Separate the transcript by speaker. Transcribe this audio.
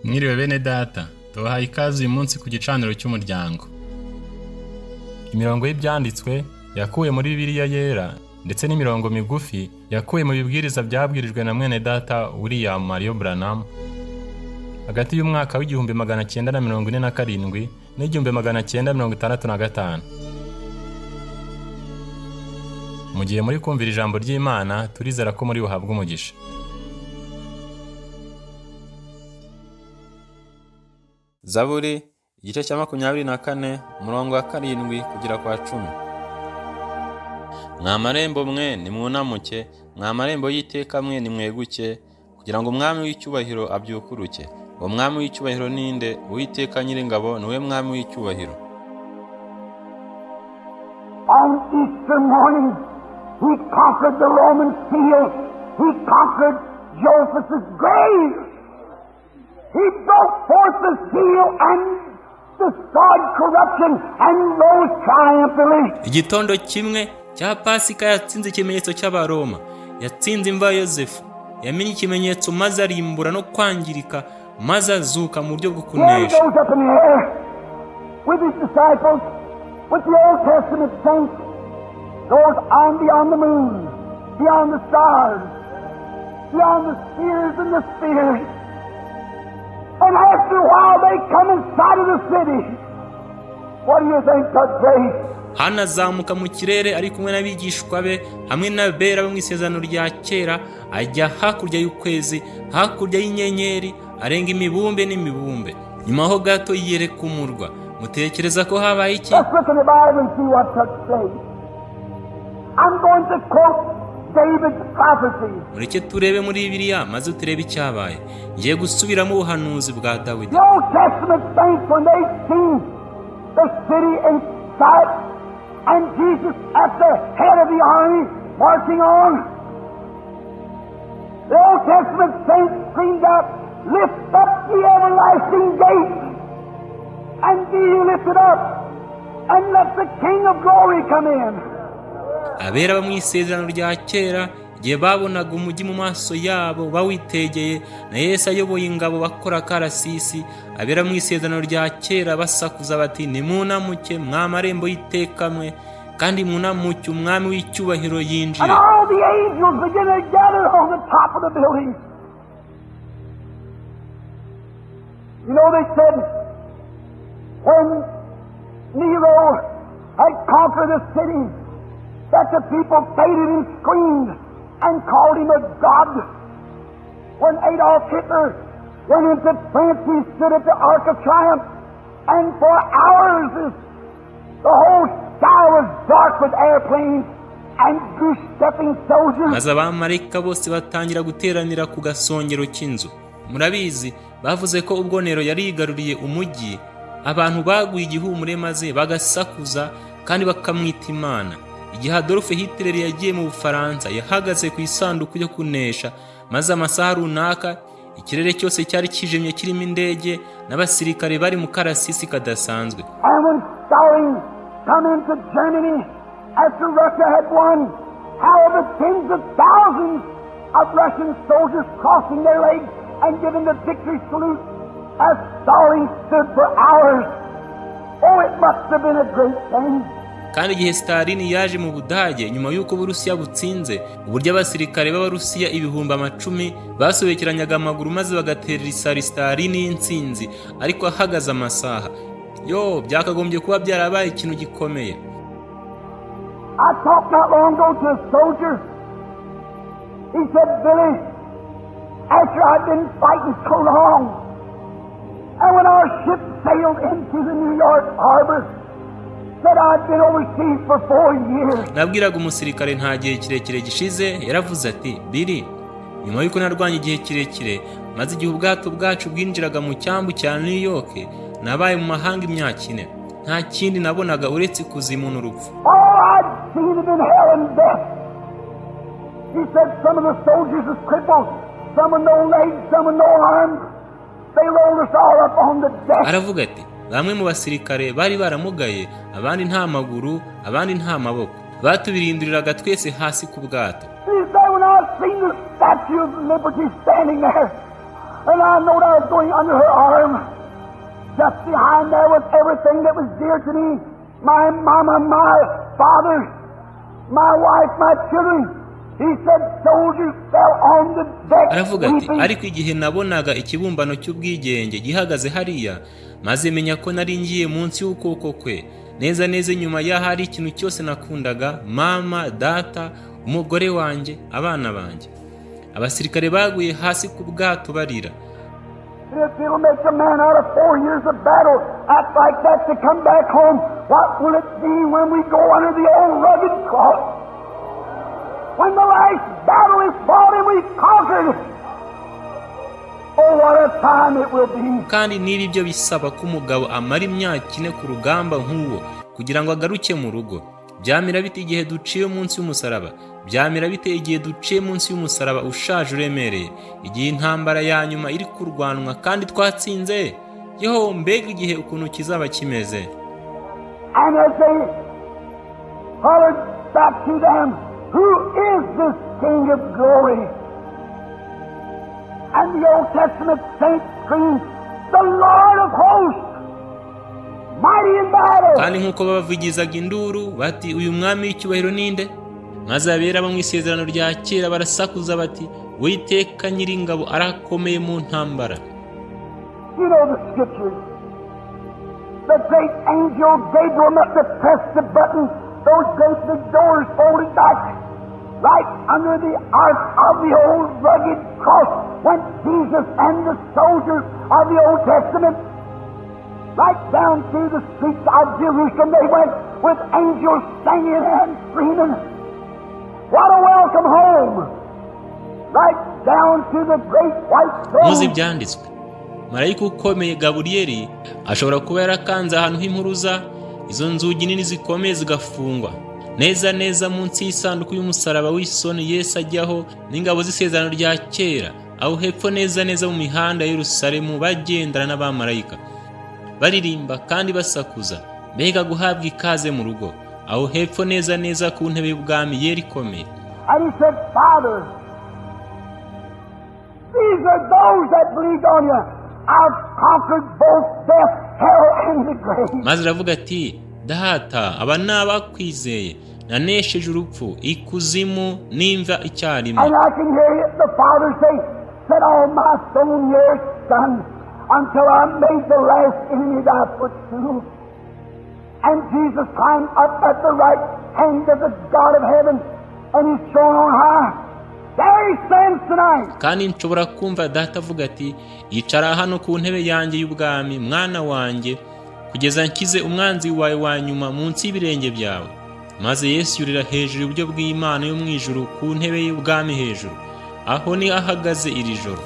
Speaker 1: Mwiriwe bene data, tubahaye ikaze uyu munsi ku gicaniro cy'umuryango. Imirongo y'ibyanditswe yakuwe muri Bibiliya yera ndetse n'imirongo migufi yakuwe mu bibwiriza byabwirijwe na mwene data William Mario Branham hagati y'umwaka w'igihumbi 947 n'igihumbi 965. Mu gihe muri kumvira ijambo ry'Imana, turizera ko muri buhabwe umugisha. Zaburi igice cya 24 umurongo wa 7 kugera kwa 10. Mwa marembo mwe nimwunamuke, mwa marembo y'iteka mwe nimweguke, kugira ngo umwami w'icyubahiro abyukuruke. Uwo mwami w'icyubahiro ninde? Uwiteka Nyiringabo niwe mwami w'icyubahiro.
Speaker 2: On Easter morning, he conquered the Roman field. He conquered Joseph's grave. He broke forth the seal and destroyed corruption and rose triumphantly.
Speaker 3: Igitondo kimwe cya Pasika yatsinze ikimenyetso cy'Abaroma, yatsinze imva Yosefu, yamenye ikimenyetso maze arimbura no kwangirika, maze azuka mu buryo bwo kunesha.
Speaker 2: He goes up in the air with his disciples, with the Old Testament saints, goes on beyond the moon, beyond the stars, beyond the spheres and the spheres. And after a while they come inside of the city. What do you think took place?
Speaker 3: Hanazamuka mu kirere ari kumwe n'abigishwa be hamwe n'abera bo mu isezerano rya kera, ajya hakurya y'ukwezi, hakurya y'inyenyeri, arenga imibumbe n'imibumbe. Nyuma ho gato yereka umurwa. Mutekereza ko habaye iki?
Speaker 2: Let's look in the Bible and see what took place. I'm going to quote David's prophecy.
Speaker 3: Mureke turebe muri Bibiliya maze turebe icyabaye. Ngiye gusubiramo ubuhanuzi bwa Dawidi.
Speaker 2: The Old Testament saints, when they seen the city in sight and Jesus at the head of the army marching on, the Old Testament saints screamed out, "Lift up the everlasting gate, and be ye lifted up, and let the King of glory come in."
Speaker 3: Abera mu isezerano rya kera igihe babonaga umujyi mu maso yabo bawitegeye na Yesu ayoboye ingabo bakora karasisi, abera mu isezerano rya kera basakuza bati nimunamuke mwa marembo y'iteka mwe, kandi munamuke umwami w'icyubahiro yinjire.
Speaker 2: And all the angels began to gather on the top of the building. You know, they said when Nero had conquered the city, that the people faded and screamed and called him a god. When Adolf Hitler went into France, he stood at the Arc of Triumph, and for hours the whole sky was dark with airplanes and goose-stepping soldiers.
Speaker 3: Maze abamarayika bose batangira guteranira ku gasongero cy'inzu. Murabizi bavuze ko ubwo Nero yari yigaruriye umujyi, abantu baguye igihumure maze bagasakuza kandi bakamwita Imana. Igihe Adolf Hitler yagiye mu Bufaransa, yahagaze ku isanduku yo kunesha, maze amasaha runaka ikirere cyose cyari kijimye kirimo indege n'abasirikare bari mu karasisi kadasanzwe.
Speaker 2: And when Stalin come into Germany after Russia had won, how the tens of thousands of Russian soldiers crossing their legs and giving the victory salute as Stalin stood for hours. Oh, it must have been a great thing.
Speaker 3: Kandi igihe Stalin yaje mu Budage nyuma y'uko Burusiya butsinze, uburyo abasirikare b'Abarusiya 10,000 basobekeranyaga amaguru maze bagaterera isari Stalin y'intsinzi, ariko ahagaze amasaha. Yo, byakagombye kuba byarabaye ikintu gikomeye.
Speaker 2: I talked not long ago to a soldier. He said, "Billy, after I'd been fighting so long, and when our ship sailed into the New York harbor, that I'd been overseas for 4 years."
Speaker 3: Nabwiraga umusirikare nta gihe kirekire gishize, yaravuze ati, "Billy, nyuma y'uko narwanye igihe kirekire, maze igihe ubwato bwacu bwinjiraga mu cyambu cya New York, nabaye mu mahanga imyaka 4. Nta kindi nabonaga uretse kuzimu n'urupfu."
Speaker 2: All I'd seen had been hell and death. He said some of the soldiers was crippled, some with no legs, some with no arms. They rolled us all up on the deck.
Speaker 3: Aravuga ati, bamwe mu basirikare bari baramugaye, abandi nta maguru, abandi nta maboko. Batubirinduriraga twese hasi ku bwato.
Speaker 2: He said when I seen the Statue of Liberty standing there, And I knowed I was going under her arm. Just behind there was everything that was dear to me. My mama, my father, my wife, my children. He said, soldiers fell on the deck.
Speaker 3: Aravuga ati, ariko igihe nabonaga ikibumbano cy'ubwigenge gihagaze hariya, maze menya ko nari ngiye munsi y'ukuboko kwe. Neza neza nyuma y'aho hari ikintu cyose nakundaga, mama, data, umugore wanjye, abana banjye. Abasirikare baguye hasi ku bwato barira.
Speaker 2: If it'll make a man out of 4 years of battle act like that to come back home, what will it be when we go under the old rugged cross? When the last battle is fought and we've conquered, oh, what a time it will be.
Speaker 3: Kandi niba ibyo bisaba ko umugabo amara imyaka 4 ku rugamba nk'uwo kugira ngo agaruke mu rugo, byamira bite igihe duciye munsi y'umusaraba? Byamira bite igihe duciye munsi y'umusaraba ushaje uremereye, igihe intambara ya nyuma iri kurwanwa kandi twatsinze? Yeho, mbega igihe ukuntu kizaba kimeze.
Speaker 2: And as they hollered back to them, who is this King of glory? And the Old Testament saints screamed, the Lord of hosts, mighty in battle.
Speaker 3: Kandi nk'uko babavugizaga induru bati, uyu mwami w'icyubahiro ninde? Maze abera bo mu isezerano rya kera barasakuza bati, Uwiteka Nyiringabo arakomeye mu ntambara.
Speaker 2: You know the scriptures. The great angel Gabriel must have pressed the button, those great big doors folded back, right under the ark of the old rugged cross went Jesus and the soldiers of the Old Testament. Right down through the streets of Jerusalem they went with angels singing and screaming. What a welcome home! Right down to the great white throne.
Speaker 3: Muzi byanditswe. Marayika ukomeye Gaburiyeli ashobora kuba yarakanze ahantu h'impuruza, izo nzugi nini zikomeye zigafungwa. Neza neza munsi y'isanduku y'umusaraba w'isoni Yesu ajyaho n'ingabo z'isezerano rya kera, aho hepfo neza neza mu mihanda ya Yerusalemu bagendana n'abamarayika. Baririmba kandi basakuza, mbega guhabwa ikaze mu rugo, aho hepfo neza neza ku ntebe y'ubwami yera ikomeye.
Speaker 2: And he said, Father, these are those that believed on you. I've conquered both death, hell, and the grave.
Speaker 3: Maze aravuga ati, Data, aba ni abakwizeye, nanesheje urupfu, ikuzimu n'imva icyarimwe.
Speaker 2: And I can hear the Father say, set all my stone here, son, until I made the last enemy thy footstool. And Jesus climbed up at the right hand of the God of heaven, and he's thrown on high. There he stands tonight.
Speaker 3: Kandi nshobora kumva data avuga ati, yicara hano ku ntebe yanjye y'ubwami, mwana wanjye, kugeza nkize umwanzi wawe wa nyuma munsi y'ibirenge byawe. Maze Yesu yurira hejuru y'uburyo bw'Imana yo mu ijuru ku ntebe y'ubwami hejuru. Aho ni ahagaze iri joro.